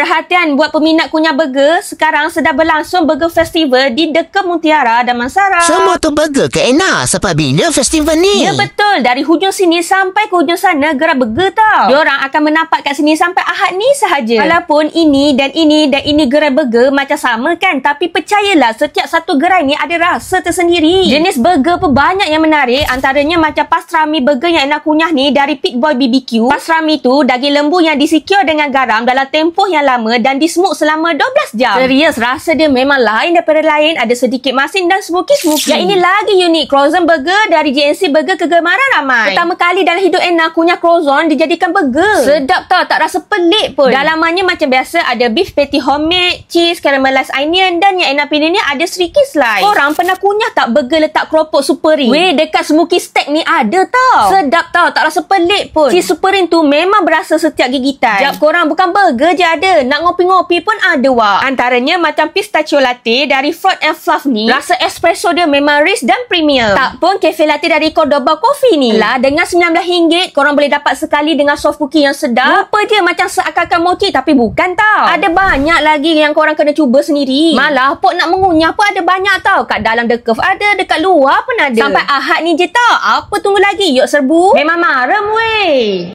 Perhatian buat peminat kunyah burger, sekarang sedang berlangsung Burger Festival di Deka Mutiara, Damansara. Semua tu burger ke enak? Sampai bila festival ni? Ya betul, dari hujung sini sampai ke hujung sana gerai burger tau. Diorang akan menapak kat sini sampai Ahad ni sahaja. Walaupun ini dan ini gerai burger macam sama kan, tapi percayalah setiap satu gerai ni ada rasa tersendiri. Jenis burger pun banyak yang menarik, antaranya macam pastrami burger yang enak kunyah ni dari Pit Boy BBQ. Pastrami tu daging lembu yang disikure dengan garam dalam tempoh yang lama dan di-smoke selama 12 jam. Serius, rasa dia memang lain daripada lain, ada sedikit masin dan smoky-smoky. Yang ini lagi unik, croissant burger dari JNC Burger kegemaran ramai. Pertama kali dalam hidup enak kunyah croissant dijadikan burger. Sedap tau, tak rasa pelik pun. Dalamannya macam biasa ada beef patty homemade, cheese, caramelized onion dan yang enak pilih ni ada streaky slice. Korang pernah kunyah tak burger letak keropok Supreme? Weh, dekat smoky steak ni ada tau. Sedap tau, tak rasa pelik pun. Cheese Supreme tu memang berasa setiap gigitan. Jap korang, bukan burger je ada, nak ngopi-ngopi pun ada wak. Antaranya macam pistachio latte dari Fruit and Fluff ni, rasa espresso dia memang rich dan premium. Tak pun cafe latte dari Cordoba Coffee ni lah, dengan RM19 korang boleh dapat sekali dengan soft cookie yang sedap. Rupa dia macam seakan-akan mochi tapi bukan tau. Ada banyak lagi yang korang kena cuba sendiri. Malah pok nak mengunyah pun ada banyak tau. Kat dalam The Curve ada, dekat luar pun ada. Sampai Ahad ni je tau. Apa tunggu lagi? Yuk serbu. Memang marem weh.